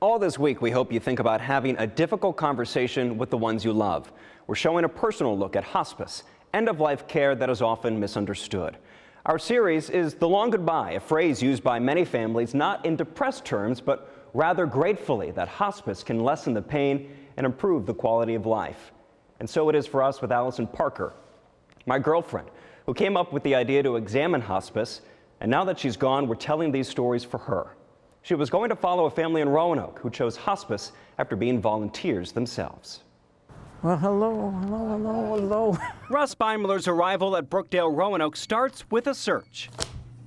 All this week, we hope you think about having a difficult conversation with the ones you love. We're showing a personal look at hospice, end-of-life care that is often misunderstood. Our series is The Long Goodbye, a phrase used by many families not in depressed terms, but rather gratefully that hospice can lessen the pain and improve the quality of life. And so it is for us with Allison Parker, my girlfriend, who came up with the idea to examine hospice, and now that she's gone, we're telling these stories for her. She was going to follow a family in Roanoke who chose hospice after being volunteers themselves. Well, hello. Russ Beimler's arrival at Brookdale Roanoke starts with a search.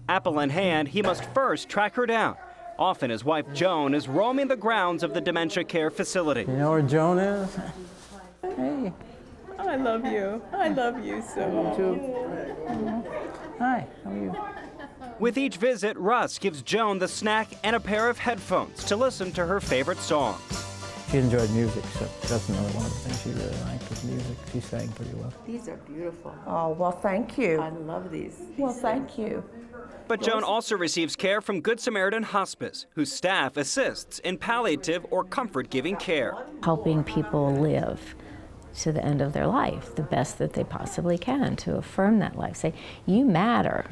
Apple in hand, he must first track her down. Often his wife Joan is roaming the grounds of the dementia care facility. You know where Joan is? Hey. I love you. I love you so much. Hi, how are you? With each visit, Russ gives Joan the snack and a pair of headphones to listen to her favorite songs. She enjoyed music, so that's another one of the things she really liked was music. She sang pretty well. These are beautiful. Oh, well, thank you. I love these. Well, thank you. But Joan also receives care from Good Samaritan Hospice, whose staff assists in palliative or comfort-giving care. Helping people live to the end of their life, the best that they possibly can, to affirm that life. Say, you matter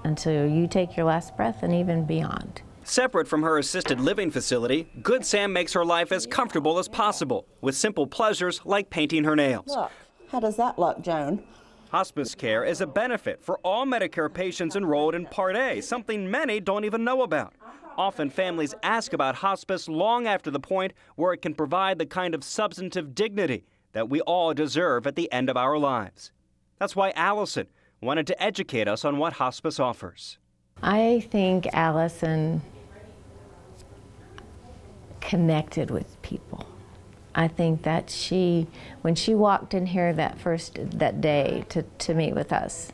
until you take your last breath and even beyond. Separate from her assisted living facility, Good Sam makes her life as comfortable as possible, with simple pleasures like painting her nails. Look, how does that look, Joan? Hospice care is a benefit for all Medicare patients enrolled in Part A, something many don't even know about. Often families ask about hospice long after the point where it can provide the kind of substantive dignity that we all deserve at the end of our lives. That's why Allison wanted to educate us on what hospice offers. I think Allison connected with people. I think that when she walked in here that day to meet with us,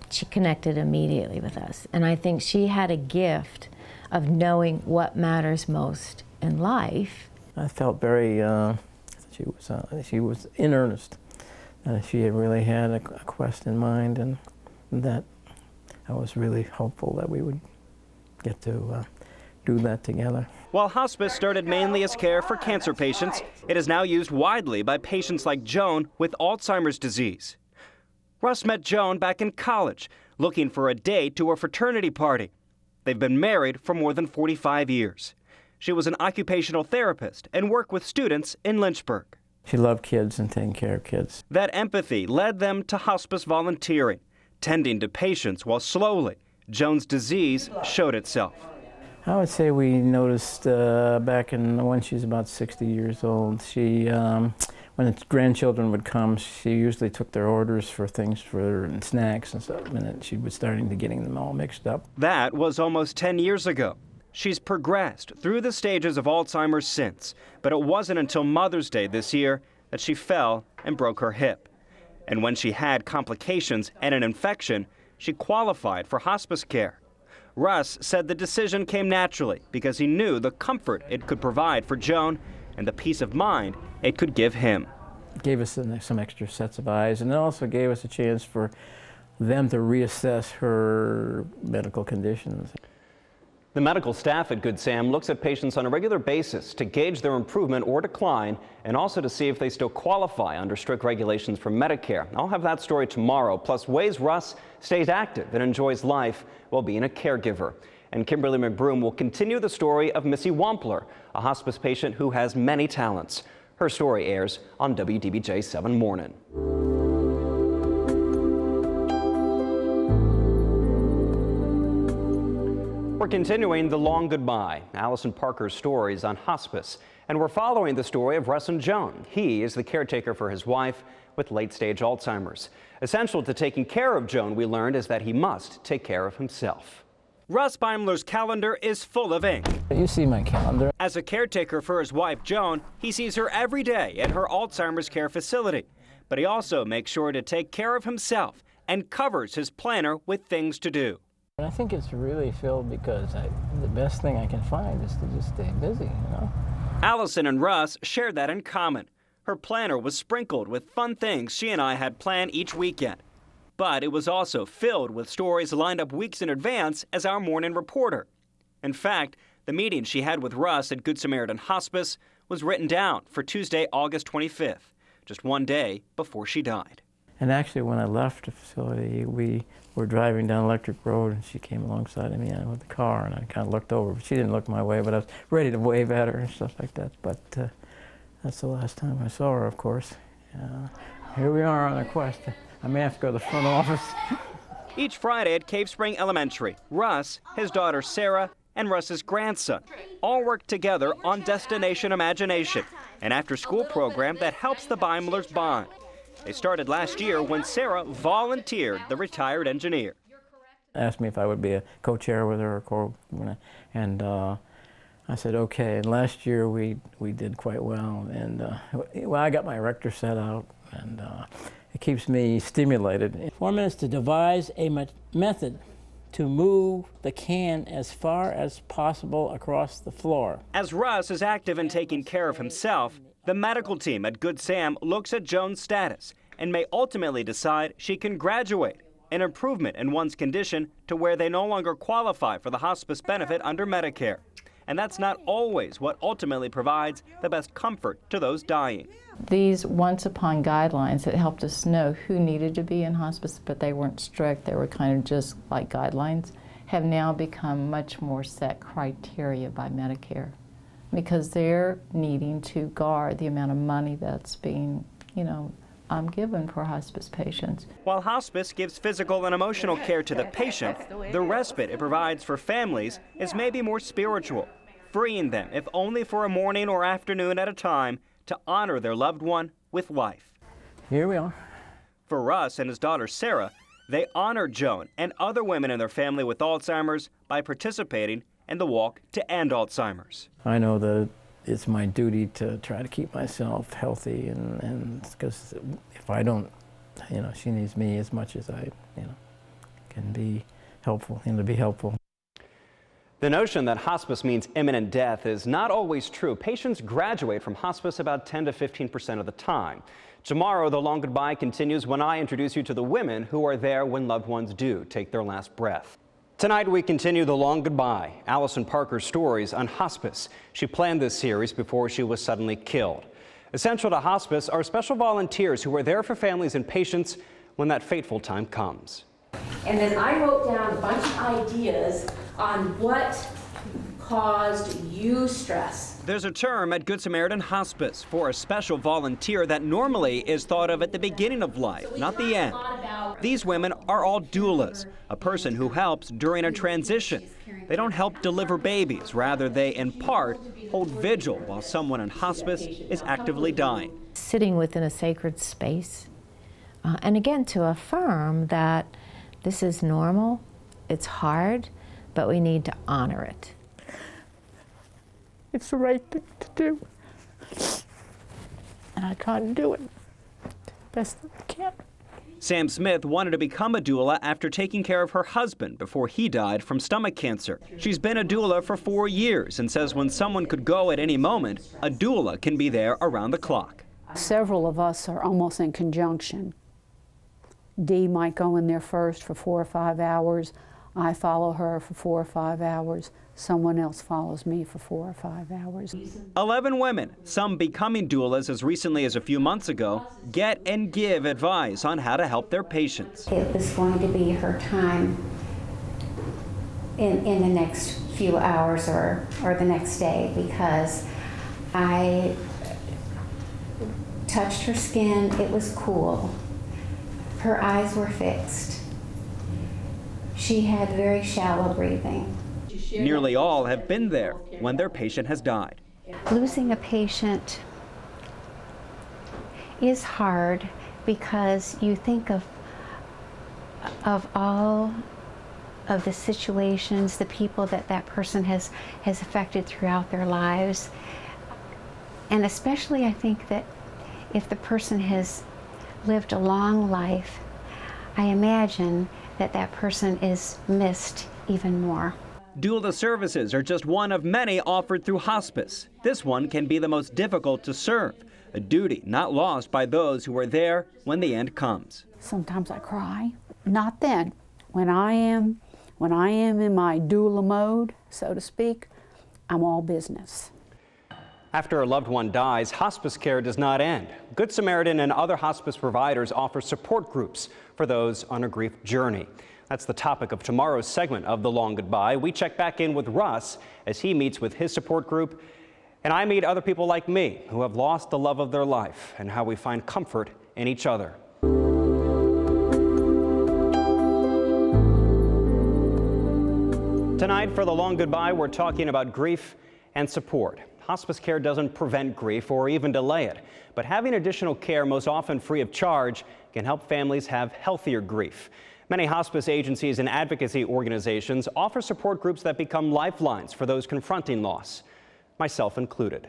she connected immediately with us. And I think she had a gift of knowing what matters most in life. I felt very, she was in earnest. She really had a quest in mind, and that I was really hopeful that we would get to do that together. While hospice started mainly as care for cancer patients, it is now used widely by patients like Joan with Alzheimer's disease. Russ met Joan back in college, looking for a date to a fraternity party. They've been married for more than 45 years. She was an occupational therapist and worked with students in Lynchburg. She loved kids and taking care of kids. That empathy led them to hospice volunteering, tending to patients while slowly Joan's disease showed itself. I would say we noticed back when she was about 60 years old, when the grandchildren would come, she usually took their orders for things and snacks and stuff, and she was starting to getting them all mixed up. That was almost 10 years ago. She's progressed through the stages of Alzheimer's since, but it wasn't until Mother's Day this year that she fell and broke her hip. And when she had complications and an infection, she qualified for hospice care. Russ said the decision came naturally because he knew the comfort it could provide for Joan and the peace of mind it could give him. It gave us some extra sets of eyes, and it also gave us a chance for them to reassess her medical conditions. The medical staff at Good Sam looks at patients on a regular basis to gauge their improvement or decline, and also to see if they still qualify under strict regulations from Medicare. I'll have that story tomorrow, plus ways Russ stays active and enjoys life while being a caregiver. And Kimberly McBroom will continue the story of Missy Wampler, a hospice patient who has many talents. Her story airs on WDBJ 7 Morning. We're continuing The Long Goodbye, Allison Parker's stories on hospice. And we're following the story of Russ and Joan. He is the caretaker for his wife with late-stage Alzheimer's. Essential to taking care of Joan, we learned, is that he must take care of himself. Russ Beimler's calendar is full of ink. You see my calendar. As a caretaker for his wife, Joan, he sees her every day at her Alzheimer's care facility. But he also makes sure to take care of himself and covers his planner with things to do. I think it's really filled because the best thing I can find is to just stay busy, you know. Allison and Russ shared that in common. Her planner was sprinkled with fun things she and I had planned each weekend. But it was also filled with stories lined up weeks in advance as our morning reporter. In fact, The meeting she had with Russ at Good Samaritan Hospice was written down for Tuesday, August 25th, just one day before she died. And actually, when I left the facility, we were driving down Electric Road, and she came alongside of me with the car, and I kind of looked over. But she didn't look my way, but I was ready to wave at her and stuff like that. But that's the last time I saw her, of course. Here we are on a quest. I may have to go to the front office. Each Friday at Cave Spring Elementary, Russ, his daughter Sarah, and Russ's grandson all work together on Destination Imagination, an after-school program that helps the Beimlers bond. They started last year when Sarah volunteered the retired engineer. Asked me if I would be a co-chair with her, and I said okay. And last year we did quite well, and well, I got my erector set out, and it keeps me stimulated. 4 minutes to devise a method to move the can as far as possible across the floor. As Russ is active in taking care of himself, the medical team at Good Sam looks at Joan's status and may ultimately decide she can graduate, an improvement in one's condition to where they no longer qualify for the hospice benefit under Medicare. And that's not always what ultimately provides the best comfort to those dying. These once-upon guidelines that helped us know who needed to be in hospice, but they weren't strict, they were kind of just like guidelines, have now become much more set criteria by Medicare, because they're needing to guard the amount of money that's being, given for hospice patients. While hospice gives physical and emotional care to the patient, the respite it provides for families is maybe more spiritual, freeing them, if only for a morning or afternoon at a time, to honor their loved one with life. Here we are. For Russ and his daughter Sarah, they honored Joan and other women in their family with Alzheimer's by participating in the Walk to End Alzheimer's. I know that it's my duty to try to keep myself healthy, and because if I don't, she needs me as much as I, can be helpful, to be helpful. The notion that hospice means imminent death is not always true. Patients graduate from hospice about 10 to 15% of the time. Tomorrow, the long goodbye continues when I introduce you to the women who are there when loved ones do take their last breath. Tonight, we continue the long goodbye, Allison Parker's stories on hospice. She planned this series before she was suddenly killed. Essential to hospice are special volunteers who are there for families and patients when that fateful time comes. And then I wrote down a bunch of ideas on what caused you stress. There's a term at Good Samaritan Hospice for a special volunteer that normally is thought of at the beginning of life, not the end. These women are all doulas, a person who helps during a transition. They don't help deliver babies, rather they, in part, hold vigil while someone in hospice is actively dying. Sitting within a sacred space, and again to affirm that this is normal, it's hard, but we need to honor it. It's the right thing to do, and I try to do it best I can. Sam Smith wanted to become a doula after taking care of her husband before he died from stomach cancer. She's been a doula for 4 years and says when someone could go at any moment, a doula can be there around the clock. Several of us are almost in conjunction. Dee might go in there first for 4 or 5 hours. I follow her for 4 or 5 hours. Someone else follows me for 4 or 5 hours. 11 women, some becoming doulas as recently as a few months ago, get and give advice on how to help their patients. It was going to be her time in the next few hours or the next day, because I touched her skin. It was cool. Her eyes were fixed. She had very shallow breathing. Nearly all have been there when their patient has died. Losing a patient is hard because you think of all of the situations, the people that person has affected throughout their lives. And especially I think that if the person has lived a long life, I imagine that person is missed even more. Doula services are just one of many offered through hospice. This one can be the most difficult to serve, a duty not lost by those who are there when the end comes. Sometimes I cry. Not then. When I am in my doula mode, so to speak, I'm all business. After a loved one dies, hospice care does not end. Good Samaritan and other hospice providers offer support groups for those on a grief journey. That's the topic of tomorrow's segment of The Long Goodbye. We check back in with Russ as he meets with his support group, and I meet other people like me who have lost the love of their life and how we find comfort in each other. Tonight for The Long Goodbye, we're talking about grief and support. Hospice care doesn't prevent grief or even delay it, but having additional care, most often free of charge, can help families have healthier grief. Many hospice agencies and advocacy organizations offer support groups that become lifelines for those confronting loss, myself included.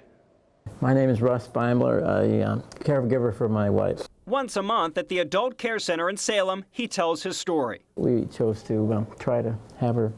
My name is Russ Beimler, a caregiver for my wife. Once a month at the Adult Care Center in Salem, he tells his story. We chose to try to have her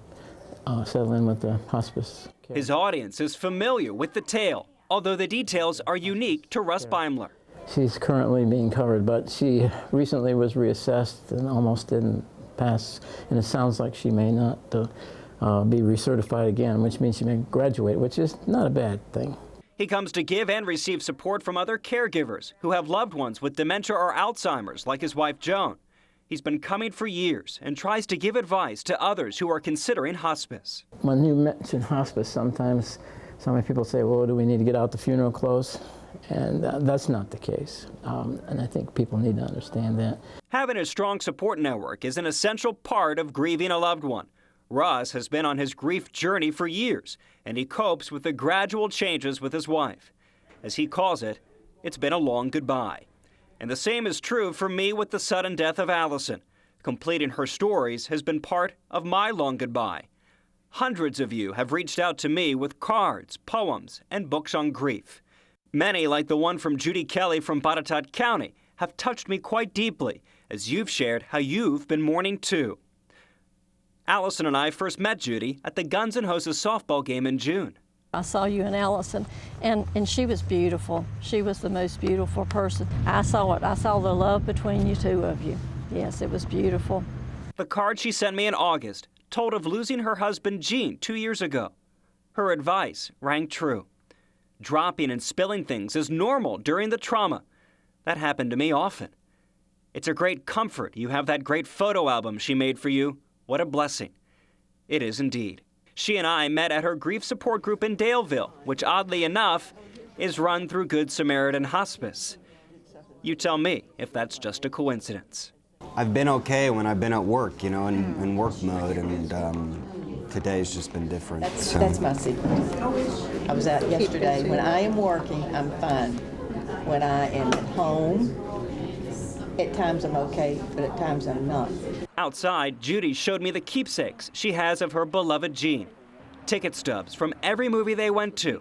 settle in with the hospice care. His audience is familiar with the tale, although the details are unique to Russ Beimler. She's currently being covered, but she recently was reassessed and almost didn't pass, and it sounds like she may not be recertified again, which means she may graduate, which is not a bad thing. He comes to give and receive support from other caregivers who have loved ones with dementia or Alzheimer's, like his wife Joan. He's been coming for years and tries to give advice to others who are considering hospice. When you mention hospice, sometimes so many people say, well, do we need to get out the funeral clothes? And that's not the case. And I think people need to understand that. Having a strong support network is an essential part of grieving a loved one. Russ has been on his grief journey for years, and he copes with the gradual changes with his wife. As he calls it, it's been a long goodbye. And the same is true for me with the sudden death of Allison. Completing her stories has been part of my long goodbye. Hundreds of you have reached out to me with cards, poems, and books on grief. Many, like the one from Judy Kelly from Botetourt County, have touched me quite deeply as you've shared how you've been mourning too. Allison and I first met Judy at the Guns N' Roses softball game in June. I saw you and Allison, and she was beautiful. She was the most beautiful person. I saw it. I saw the love between you two of you. Yes, it was beautiful. The card she sent me in August told of losing her husband, Gene, 2 years ago. Her advice rang true. Dropping and spilling things is normal during the trauma. That happened to me often. It's a great comfort you have that great photo album she made for you. What a blessing. It is indeed. She and I met at her grief support group in Daleville, which oddly enough is run through Good Samaritan Hospice. You tell me if that's just a coincidence. I've been okay when I've been at work, you know, in work mode, and today's just been different. That's my secret. I was out yesterday. When I am working, I'm fine. When I am at home, at times I'm okay, but at times I'm not. Outside, Judy showed me the keepsakes she has of her beloved Gene. Ticket stubs from every movie they went to,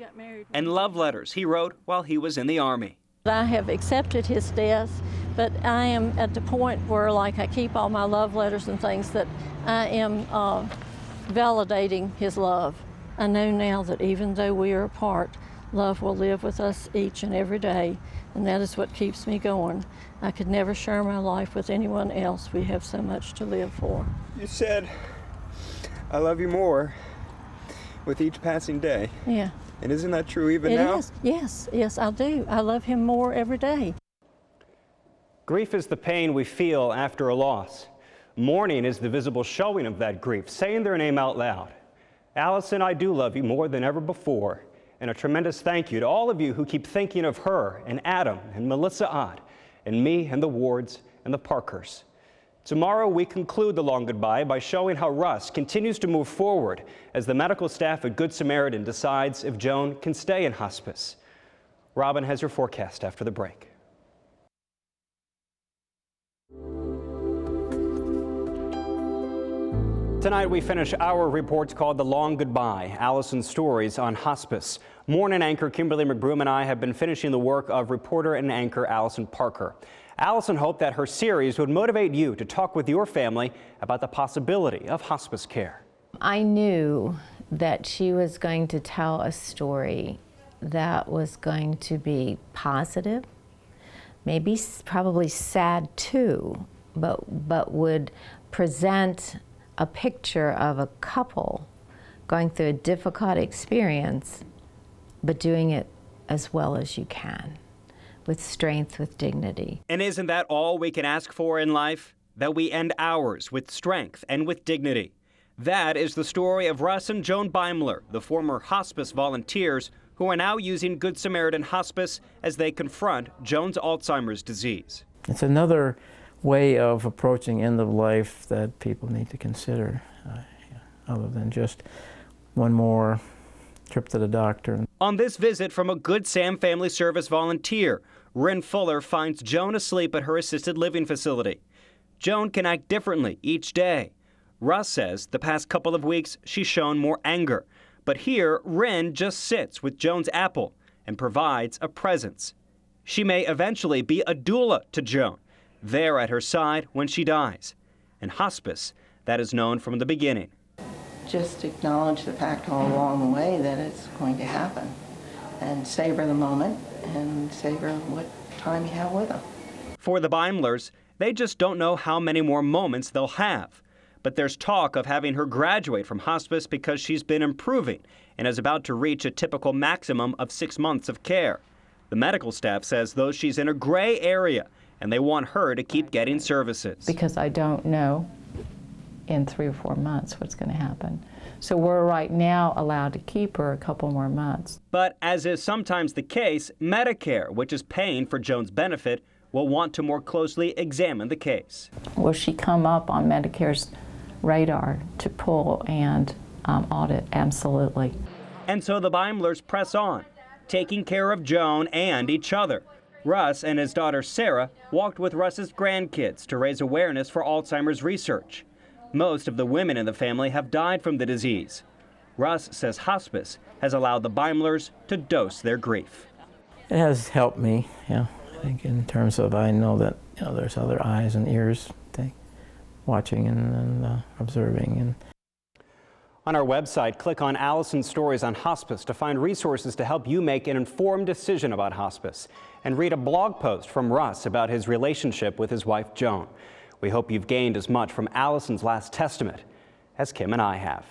and love letters he wrote while he was in the Army. I have accepted his death, but I am at the point where, like, I keep all my love letters and things that I am validating his love. I know now that even though we are apart, love will live with us each and every day, and that is what keeps me going. I could never share my life with anyone else. We have so much to live for. You said, I love you more with each passing day. Yeah. And isn't that true even now? It is. Yes, yes, I do. I love him more every day. Grief is the pain we feel after a loss. Mourning is the visible showing of that grief, saying their name out loud. Allison, I do love you more than ever before. And a tremendous thank you to all of you who keep thinking of her and Adam and Melissa Ott and me and the Wards and the Parkers. Tomorrow we conclude the long goodbye by showing how Russ continues to move forward as the medical staff at Good Samaritan decides if Joan can stay in hospice. Robin has your forecast after the break. Tonight we finish our reports called The Long Goodbye, Allison's stories on hospice. Morning anchor Kimberly McBroom and I have been finishing the work of reporter and anchor Allison Parker. Allison hoped that her series would motivate you to talk with your family about the possibility of hospice care. I knew that she was going to tell a story that was going to be positive, maybe probably sad too, but would present a picture of a couple going through a difficult experience, but doing it as well as you can, with strength, with dignity. And isn't that all we can ask for in life? That we end ours with strength and with dignity. That is the story of Russ and Joan Beimler, the former hospice volunteers who are now using Good Samaritan Hospice as they confront Joan's Alzheimer's disease. It's another way of approaching end of life that people need to consider, other than just one more trip to the doctor. On this visit from a Good Sam Family Service volunteer, Rin Fuller finds Joan asleep at her assisted living facility. Joan can act differently each day. Russ says the past couple of weeks she's shown more anger. But here, Rin just sits with Joan's apple and provides a presence. She may eventually be a doula to Joan, there at her side when she dies. And hospice, that is known from the beginning. Just acknowledge the fact all along the way that it's going to happen, and savor the moment and savor what time you have with them. For the Beimlers, they just don't know how many more moments they'll have. But there's talk of having her graduate from hospice because she's been improving and is about to reach a typical maximum of 6 months of care. The medical staff says, though, she's in a gray area and they want her to keep getting services. Because I don't know in 3 or 4 months what's going to happen. So we're right now allowed to keep her a couple more months. But as is sometimes the case, Medicare, which is paying for Joan's benefit, will want to more closely examine the case. Will she come up on Medicare's radar to pull and audit? Absolutely. And so the Beimlers press on, taking care of Joan and each other. Russ and his daughter Sarah walked with Russ's grandkids to raise awareness for Alzheimer's research. Most of the women in the family have died from the disease. Russ says hospice has allowed the Beimlers to dose their grief. It has helped me, I think, in terms of I know that there's other eyes and ears watching and observing. On our website, click on Allison's Stories on Hospice to find resources to help you make an informed decision about hospice, and read a blog post from Russ about his relationship with his wife, Joan. We hope you've gained as much from Allison's last testament as Kim and I have.